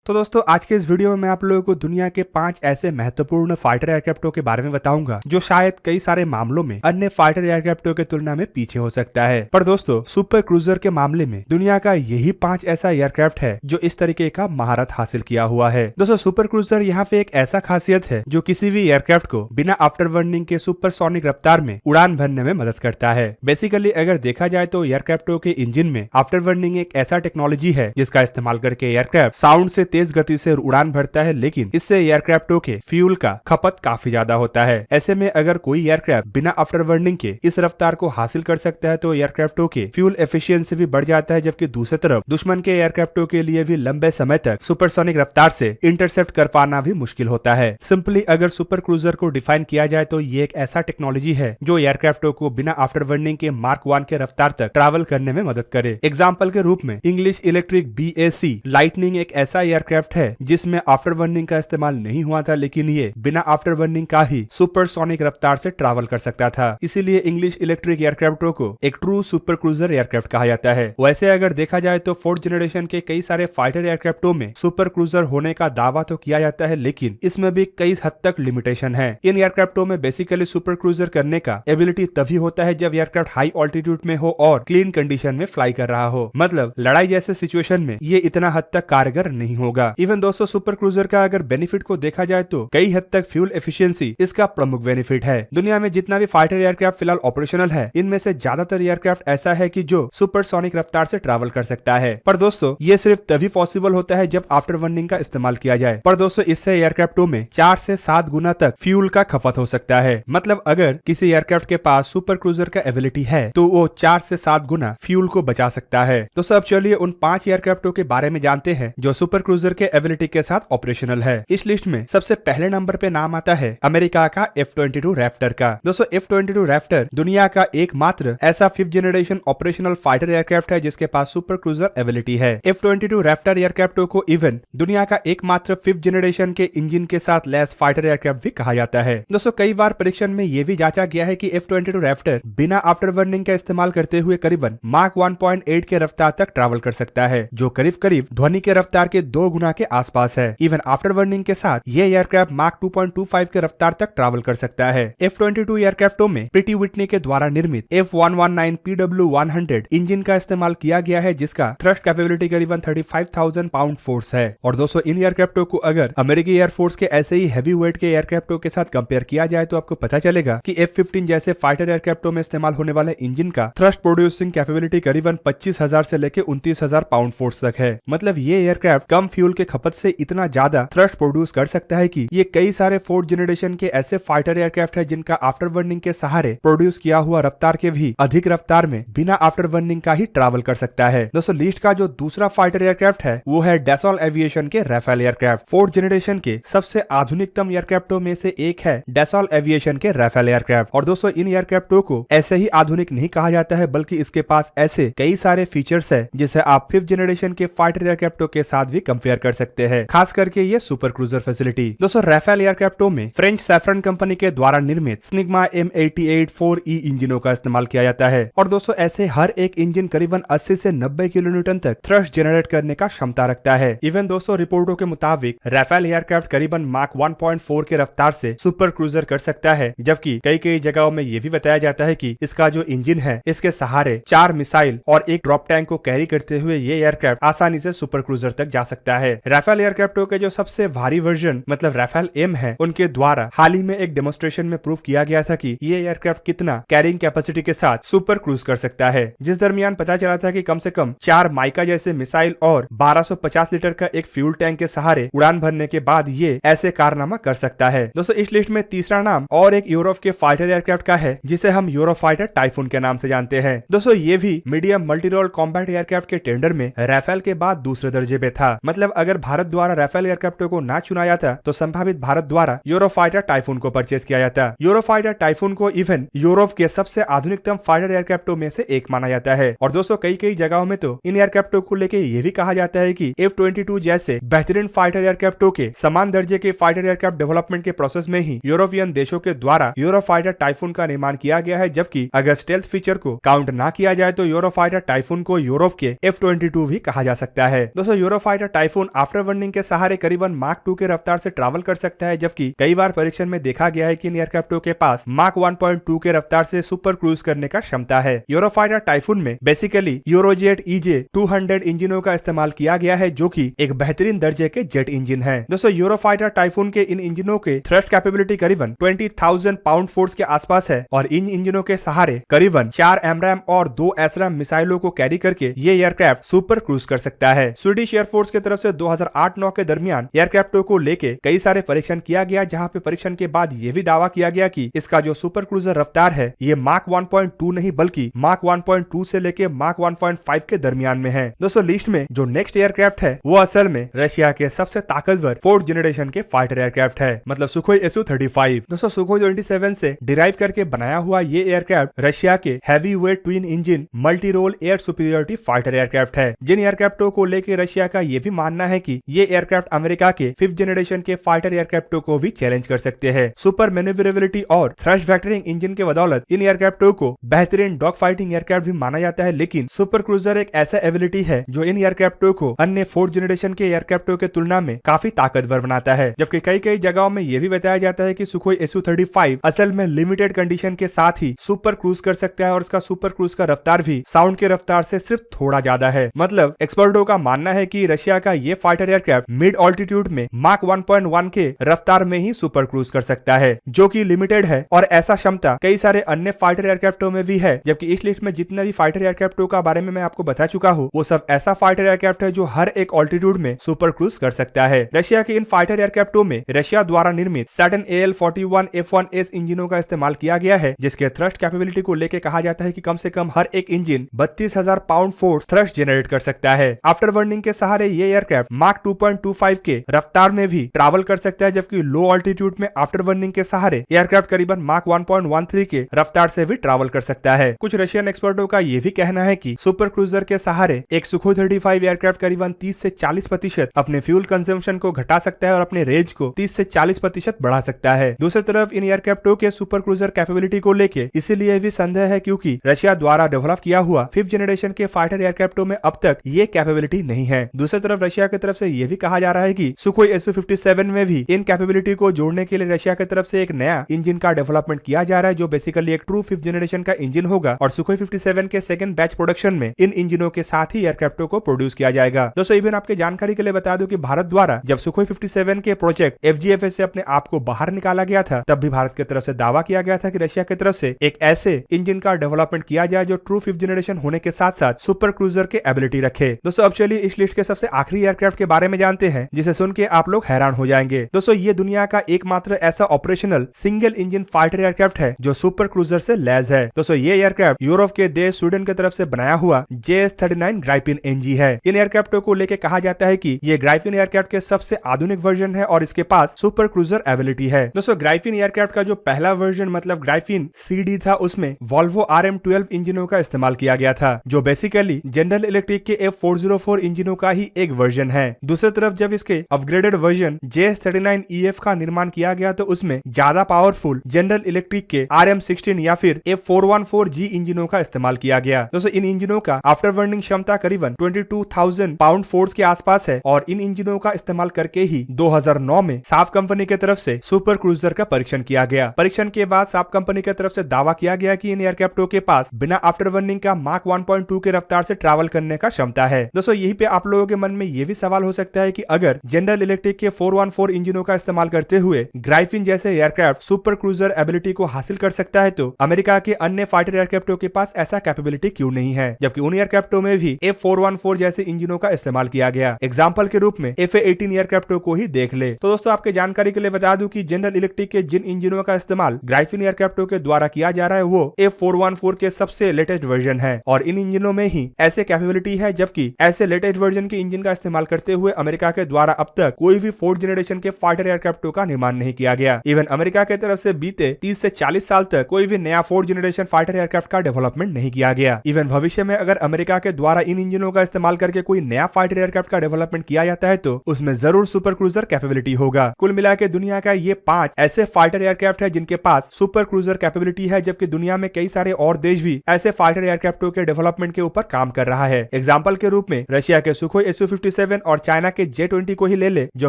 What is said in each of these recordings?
तो दोस्तों आज के इस वीडियो में मैं आप लोगों को दुनिया के 5 ऐसे महत्वपूर्ण फाइटर एयरक्राफ्टों के बारे में बताऊंगा जो शायद कई सारे मामलों में अन्य फाइटर एयरक्राफ्टों के तुलना में पीछे हो सकता है। पर दोस्तों सुपर क्रूजर के मामले में दुनिया का यही 5 ऐसा एयरक्राफ्ट है जो इस तरीके का महारत हासिल किया हुआ है। दोस्तों सुपर क्रूजर यहाँ पे एक ऐसा खासियत है जो किसी भी एयरक्राफ्ट को बिना आफ्टर बर्निंग के सुपरसोनिक रफ्तार में उड़ान भरने में मदद करता है। बेसिकली अगर देखा जाए तो एयरक्राफ्टों के इंजन में आफ्टर बर्निंग एक ऐसा टेक्नोलॉजी है जिसका इस्तेमाल करके एयरक्राफ्ट साउंड से तेज गति से उड़ान भरता है, लेकिन इससे एयरक्राफ्टों के फ्यूल का खपत काफी ज्यादा होता है। ऐसे में अगर कोई एयरक्राफ्ट बिना आफ्टर बर्निंग के इस रफ्तार को हासिल कर सकता है तो एयरक्राफ्टों के फ्यूल एफिशिएंसी भी बढ़ जाता है, जबकि दूसरी तरफ दुश्मन के एयरक्राफ्टों के लिए भी लंबे समय तक सुपरसोनिक रफ्तार से इंटरसेप्ट कर पाना भी मुश्किल होता है। सिंपली अगर सुपर क्रूजर को डिफाइन किया जाए तो ये एक ऐसा टेक्नोलॉजी है जो एयरक्राफ्टों को बिना आफ्टर बर्निंग के मार्क 1 के रफ्तार तक ट्रैवल करने में मदद करे। एग्जाम्पल के रूप में इंग्लिश इलेक्ट्रिक BAC लाइटनिंग एक ऐसा एयरक्राफ्ट है जिसमें आफ्टर बर्निंग का इस्तेमाल नहीं हुआ था, लेकिन ये बिना आफ्टर बर्निंग का ही सुपरसोनिक रफ्तार से ट्रैवल कर सकता था। इसीलिए इंग्लिश इलेक्ट्रिक एयरक्राफ्टों को एक ट्रू सुपर क्रूजर एयरक्राफ्ट कहा जाता है। वैसे अगर देखा जाए तो 4th जनरेशन के कई सारे फाइटर एयरक्राफ्टों में सुपर क्रूजर होने का दावा तो किया जाता है, लेकिन इसमें भी कई हद तक लिमिटेशन है। इन एयरक्राफ्टों में बेसिकली सुपर क्रूजर करने का एबिलिटी तभी होता है जब एयरक्राफ्ट हाई ऑल्टीट्यूड में हो और क्लीन कंडीशन में फ्लाई कर रहा हो। मतलब लड़ाई जैसे सिचुएशन में ये इतना हद तक कारगर नहीं होगा। इवन दोस्तों सुपर क्रूजर का अगर बेनिफिट को देखा जाए तो कई हद तक फ्यूल एफिशिएंसी इसका प्रमुख बेनिफिट है। दुनिया में जितना भी फाइटर एयरक्राफ्ट फिलहाल ऑपरेशनल है, इनमें से ज्यादातर एयरक्राफ्ट ऐसा है कि जो सुपरसोनिक रफ्तार से ट्रैवल कर सकता है। पर दोस्तों ये सिर्फ तभी पॉसिबल होता है जब आफ्टर बर्निंग का इस्तेमाल किया जाए। पर दोस्तों इससे एयरक्राफ्टों में 4 से 7 गुना तक फ्यूल का खपत हो सकता है। मतलब अगर किसी एयरक्राफ्ट के पास सुपर क्रूजर का एबिलिटी है तो वो 4 से 7 गुना फ्यूल को बचा सकता है। दोस्तों अब चलिए उन 5 एयरक्राफ्टों के बारे में जानते हैं जो सुपर क्रूजर के एबिलिटी के साथ ऑपरेशनल है। इस लिस्ट में सबसे पहले नंबर पे नाम आता है अमेरिका का F-22 रैप्टर का। दोस्तों F-22 रैप्टर दुनिया का एकमात्र ऐसा 5th generation operational fighter aircraft है जिसके पास सुपर क्रूजर एबिलिटी है। F-22 रैप्टर एयरक्राफ्टों को इवन दुनिया का एकमात्र 5th जनरेशन के इंजन के साथ लैस फाइटर एयरक्राफ्ट भी कहा जाता है। दोस्तों कई बार परीक्षण में यह भी जांचा गया है कि F-22 रैप्टर बिना आफ्टर बर्निंग का इस्तेमाल करते हुए करीबन मार्क 1.8 के रफ्तार तक ट्रैवल कर सकता है, जो करीब करीब ध्वनि के रफ्तार के 2 गुना के आसपास है। इवन आफ्टर बर्निंग के साथ ये एयरक्राफ्ट मार्क 2.25 के रफ्तार तक ट्रैवल कर सकता है। F-22 एयरक्राफ्टों में प्रीटी विटनी के द्वारा निर्मित F119 PW100 इंजन का इस्तेमाल किया गया है, जिसका थ्रस्ट कैपेबिलिटी करीबन 35,000 पाउंड फोर्स है। और दोस्तों इन एयरक्राफ्टों को अगर अमेरिकी एयरफोर्स के ऐसे ही हैवी वेट के एयरक्राफ्टों के साथ कंपेयर किया जाए तो आपको पता चलेगा कि F-15 जैसे फाइटर एयरक्राफ्टों में इस्तेमाल होने वाले इंजन का थ्रस्ट प्रोड्यूसिंग कैपेबिलिटी करीबन 25,000 से लेकर 29,000 पाउंड फोर्स तक है। मतलब ये एयरक्राफ्ट कम फ्यूल के खपत से इतना ज्यादा थ्रस्ट प्रोड्यूस कर सकता है कि ये कई सारे 4th जनरेशन के ऐसे फाइटर एयरक्राफ्ट है जिनका आफ्टर बर्निंग के सहारे प्रोड्यूस किया हुआ रफ्तार के भी अधिक रफ्तार में बिना आफ्टर बर्निंग का ही ट्रैवल कर सकता है। दोस्तों लिस्ट का जो दूसरा फाइटर एयरक्राफ्ट है वो है डैसॉल्ट एविएशन के राफेल एयरक्राफ्ट। 4th जनरेशन के सबसे आधुनिकतम एयरक्राफ्टों में से एक है डैसॉल्ट एविएशन के राफेल एयरक्राफ्ट। और दोस्तों इन एयरक्राफ्टों को ऐसे ही आधुनिक नहीं कहा जाता है, बल्कि इसके पास ऐसे कई सारे फीचर्स है जिसे आप 5th जनरेशन के फाइटर एयरक्राफ्टों के साथ भी कंपेयर कर सकते हैं, खास करके ये सुपर क्रूजर फैसिलिटी। दोस्तों राफेल एयरक्राफ्टों में फ्रेंच सैफरन कंपनी के द्वारा निर्मित स्निग्मा M88-4E इंजनों का इस्तेमाल किया जाता है। और दोस्तों ऐसे हर एक इंजन करीबन 80 से 90 किलोन्यूटन तक थ्रस्ट जनरेट करने का क्षमता रखता है। इवन दोस्तों रिपोर्टों के मुताबिक राफेल एयरक्राफ्ट करीबन मार्क 1.4 के रफ्तार से सुपर क्रूजर कर सकता है, जबकि कई जगहों में यह भी बताया जाता है कि इसका जो इंजन है इसके सहारे 4 मिसाइल और एक ड्रॉप टैंक को कैरी करते हुए ये एयरक्राफ्ट आसानी से सुपर क्रूजर तक जा सकता है। राफेल एयरक्राफ्टों के जो सबसे भारी वर्जन मतलब राफेल M है, उनके द्वारा हाल ही में एक डेमोन्स्ट्रेशन में प्रूव किया गया था कि ये एयरक्राफ्ट कितना कैरिंग कैपेसिटी के साथ सुपर क्रूज कर सकता है, जिस दरमियान पता चला था कि कम से कम 4 माइका जैसे मिसाइल और 1250 लीटर का एक फ्यूल टैंक के सहारे उड़ान भरने के बाद ये ऐसे कारनामा कर सकता है। दोस्तों इस लिस्ट में तीसरा नाम और एक यूरोप के फाइटर एयरक्राफ्ट का है जिसे हम यूरोफाइटर टाइफून के नाम से जानते हैं। दोस्तों ये भी medium multi role combat aircraft के टेंडर में राफेल के बाद दूसरे दर्जे पे था। मतलब अगर भारत द्वारा राफेल एयरक्राफ्टों को ना चुना जाता तो संभावित भारत द्वारा यूरोफाइटर टाइफून को परचेज किया जाता। यूरोफाइटर टाइफून को इवन यूरोप के सबसे आधुनिकतम फाइटर एयरक्राफ्टों में से एक माना जाता है। और दोस्तों कई जगहों में तो इन एयरक्राफ्टों को लेकर यह भी कहा जाता है कि F-22 जैसे बेहतरीन फाइटर एयरक्राफ्टों के समान दर्जे के फाइटर एयरक्राफ्ट डेवलपमेंट के प्रोसेस में ही यूरोपियन देशों के द्वारा यूरोफाइटर टाइफून का निर्माण किया गया है, जबकि अगर स्टेल्थ फीचर को काउंट ना किया जाए तो यूरोफाइटर टाइफून को यूरोप के F-22 भी कहा जा सकता है। दोस्तों Eurofighter typhoon typhoon after burning के सहारे करीबन मार्क 2 के रफ्तार से ट्रैवल कर सकता है, जबकि कई बार परीक्षण में देखा गया है कि इन एयरक्राफ्टों के पास मार्क 1.2 के रफ्तार से सुपर क्रूज करने का क्षमता है। यूरोफाइटर टाइफून में बेसिकली यूरोजेट EJ 200 इंजनों का इस्तेमाल किया गया है, जो कि एक बेहतरीन दर्जे के जेट इंजन है। दोस्तों यूरोफाइटर टाइफून के इन इंजनों के थ्रस्ट कैपेबिलिटी करीबन 20,000 पाउंड फोर्स के आसपास है और इन इंजनों के सहारे करीबन 4 एमरैम और 2 एसरैम मिसाइलों को कैरी करके ये एयरक्राफ्ट सुपर क्रूज कर सकता है। स्वीडिश एयरफोर्स की तरफ से 2008-9 के दरमियान एयरक्राफ्टों को लेके कई सारे परीक्षण किया गया, जहां पे परीक्षण के बाद ये भी दावा किया गया कि इसका जो सुपर क्रूजर रफ्तार है ये मार्क 1.2 नहीं बल्कि मार्क 1.2 से लेके मार्क 1.5 के दरमियान में है। दोस्तों लिस्ट में जो नेक्स्ट एयरक्राफ्ट है वो असल में रशिया के सबसे ताकतवर 4th जनरेशन के फाइटर एयरक्राफ्ट है, मतलब सुखोई Su-35। दोस्तों सुखोई 27 से डिराइव करके बनाया हुआ ये एयरक्राफ्ट रशिया के heavy weight twin engine multi role air superiority fighter aircraft है, जिन एयरक्राफ्टों को लेकर रशिया का ये भी मानना है कि ये एयरक्राफ्ट अमेरिका के 5th जनरेशन के फाइटर एयरक्राफ्टों को भी चैलेंज कर सकते हैं। सुपर मैन्यूवरेबिलिटी और थ्रस्ट वेक्टरिंग इंजन के बदौलत इन एयरक्राफ्टों को बेहतरीन डॉग फाइटिंग एयरक्राफ्ट भी माना जाता है, लेकिन सुपर क्रूजर एक ऐसा एबिलिटी है जो इन एयरक्राफ्टों को अन्य 4th जनरेशन के एयरक्राफ्टों के तुलना में काफी ताकतवर बनाता है। जबकि कई जगहों में यह भी बताया जाता है कि सुखोई Su-35 असल में लिमिटेड कंडीशन के साथ ही सुपर क्रूज कर सकता है और उसका सुपर क्रूज का रफ्तार भी साउंड के रफ्तार से सिर्फ थोड़ा ज्यादा है। मतलब एक्सपर्टों का मानना है कि रशिया का ये फाइटर एयरक्राफ्ट मिड ऑल्टीट्यूड में मार्क 1.1 के रफ्तार में ही सुपर क्रूज कर सकता है, जो कि लिमिटेड है और ऐसा क्षमता कई सारे अन्य फाइटर एयरक्राफ्टों में भी है। जबकि इस लिस्ट में जितने भी फाइटर एयरक्राफ्टों का बारे में मैं आपको बता चुका हूँ वो सब ऐसा फाइटर एयरक्राफ्ट है जो हर एक ऑल्टीट्यूड में सुपर क्रूज कर सकता है। रशिया के इन फाइटर एयरक्राफ्टों में रशिया द्वारा निर्मित सैटर्न AL-41 F1S इंजनों का इस्तेमाल किया गया है, जिसके थ्रस्ट कैपेबिलिटी को लेकर कहा जाता है कि कम से कम हर एक engine 32,000 pound force thrust generate कर सकता है। आफ्टर बर्निंग के सहारे ये एयरक्राफ्ट मार्क 2.25 के रफ्तार में भी ट्रैवल कर सकता है, जबकि लो ऑल्टीट्यूड में आफ्टर बर्निंग के सहारे एयरक्राफ्ट करीबन मार्क 1.13 के रफ्तार से भी ट्रैवल कर सकता है। कुछ रशियन एक्सपर्टों का यह भी कहना है कि सुपर क्रूजर के सहारे एक सुखोई 35 एयरक्राफ्ट करीबन 30 से 40% अपने फ्यूल कंजम्पशन को घटा सकता है और अपने रेंज को 30 से 40% बढ़ा सकता है। दूसरी तरफ इन एयरक्राफ्टों के सुपर क्रूजर कैपेबिलिटी को लेके इसीलिए भी संदेह है क्योंकि रशिया द्वारा डेवलप किया हुआ 5th जनरेशन के फाइटर एयरक्राफ्टों में अब तक ये कैपेबिलिटी नहीं है। दूसरी तरफ रशिया की तरफ से यह भी कहा जा रहा है कि सुखोई Su-57 में भी इन कैपेबिलिटी को जोड़ने के लिए रशिया की तरफ से एक नया इंजन का डेवलपमेंट किया जा रहा है, जो बेसिकली एक ट्रू 5th जनरेशन का इंजन होगा और सुखोई 57 के सेकंड बैच प्रोडक्शन में इन इंजनों के साथ ही एयरक्राफ्टों को प्रोड्यूस किया जाएगा। दोस्तों इवन आपके जानकारी के लिए बता दूं कि भारत द्वारा जब सुखोई 57 के प्रोजेक्ट FGFS से अपने आप को बाहर निकाला गया था, तब भी भारत की तरफ से दावा किया गया था कि रशिया की तरफ से एक ऐसे इंजन का डेवलपमेंट किया जाए जो ट्रू 5th जनरेशन होने के साथ साथ सुपर क्रूजर के एबिलिटी रखे। दोस्तों अब चलिए इस लिस्ट के सबसे आखिरी एयरक्राफ्ट के बारे में जानते हैं, जिसे सुन के आप लोग हैरान हो जाएंगे। दोस्तों ये दुनिया का एकमात्र ऐसा operational single engine fighter aircraft है जो सुपर क्रूजर से लैस है। दोस्तों ये एयरक्राफ्ट यूरोप के देश स्वीडन की तरफ से बनाया हुआ JS-39 ग्राइफिन NG है। इन एयरक्राफ्टों को लेकर कहा जाता है कि ये ग्राइफिन एयरक्राफ्ट के सबसे आधुनिक वर्जन है और इसके पास सुपर क्रूजर एबिलिटी है। दोस्तों ग्राइफिन एयरक्राफ्ट का जो पहला वर्जन मतलब ग्राइफिन CD था, उसमें वॉल्वो RM-12 इंजनों का इस्तेमाल किया गया था, जो बेसिकली जनरल इलेक्ट्रिक के F404 इंजनों का ही एक वर्जन है। दूसरी तरफ जब इसके अपग्रेडेड वर्जन JS-39EF का निर्माण किया गया तो उसमें ज्यादा पावरफुल जनरल इलेक्ट्रिक के RM-16 या फिर F414G इंजनों का इस्तेमाल किया गया। दोस्तों इन इंजनों का आफ्टर बर्निंग क्षमता करीबन 22,000 पाउंड फोर्स के आसपास है और इन इंजनों का इस्तेमाल करके ही 2009 में साफ कंपनी की तरफ से सुपर क्रूजर का परीक्षण किया गया। परीक्षण के बाद साफ कंपनी की तरफ से दावा किया गया कि इन एयरक्राफ्टों के पास बिना आफ्टर बर्निंग का मार्क 1.2 के रफ्तार से ट्रैवल करने का क्षमता है। दोस्तों यहीं पे आप लोगों के मन में ये भी सवाल हो सकता है कि अगर जनरल इलेक्ट्रिक के 414 इंजनों का इस्तेमाल करते हुए ग्राइफिन जैसे एयरक्राफ्ट सुपर क्रूजर एबिलिटी को हासिल कर सकता है तो अमेरिका के अन्य फाइटर एयरक्राफ्टों के पास ऐसा कैपेबिलिटी क्यों नहीं है, जबकि उन एयरक्राफ्टों में भी F414 जैसे इंजनों का इस्तेमाल किया गया। एग्जाम्पल के रूप में FA-18 एयरक्राफ्टों को ही देख ले। तो दोस्तों आपके जानकारी के लिए बता दूं कि जनरल इलेक्ट्रिक के जिन इंजनों का इस्तेमाल ग्राइफिन एयरक्राफ्टों के द्वारा किया जा रहा है वो F414 के सबसे लेटेस्ट वर्जन है और इन इंजनों में ही ऐसे कैपेबिलिटी है, जबकि ऐसे लेटेस्ट वर्जन के इंजन का इस्तेमाल करते हुए अमेरिका के द्वारा अब तक कोई भी 4th जनरेशन के फाइटर एयरक्राफ्टों का निर्माण नहीं किया गया। इवन अमेरिका की तरफ से बीते 30 से 40 साल तक कोई भी नया 4th जनरेशन फाइटर एयरक्राफ्ट का डेवलपमेंट नहीं किया गया। इवन भविष्य में अगर अमेरिका के द्वारा इन इंजनों का इस्तेमाल करके कोई नया फाइटर एयरक्राफ्ट का डेवलपमेंट किया जाता है तो उसमें जरूर सुपर क्रूजर कैपेबिलिटी होगा। कुल मिलाकर दुनिया का ये 5 ऐसे फाइटर एयरक्राफ्ट है जिनके पास सुपर क्रूजर कैपेबिलिटी है, जबकि दुनिया में कई सारे और देश भी ऐसे फाइटर एयरक्राफ्टों के डेवलपमेंट के ऊपर काम कर रहा है। एग्जाम्पल के रूप में रशिया के सुखोई Su-57 F-7 और चाइना के J-20 को ही ले ले, जो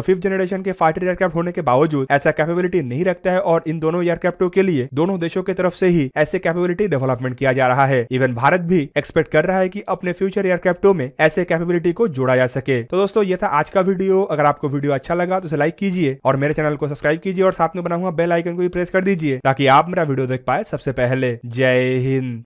5th जनरेशन के फाइटर एयरक्राफ्ट होने के बावजूद ऐसा कैपेबिलिटी नहीं रखता है, और इन दोनों एयरक्राफ्टों के लिए दोनों देशों की तरफ से ही ऐसे कैपेबिलिटी डेवलपमेंट किया जा रहा है। इवन भारत भी एक्सपेक्ट कर रहा है कि अपने फ्यूचर एयरक्राफ्टों में ऐसे कैपेबिलिटी को जोड़ा जा सके। तो दोस्तों ये था आज का वीडियो। अगर आपको वीडियो अच्छा लगा तो उसे लाइक कीजिए और मेरे चैनल को सब्सक्राइब कीजिए और साथ में बना हुआ बेल आइकन को भी प्रेस कर दीजिए ताकि आप मेरा वीडियो देख पाए सबसे पहले। जय हिंद।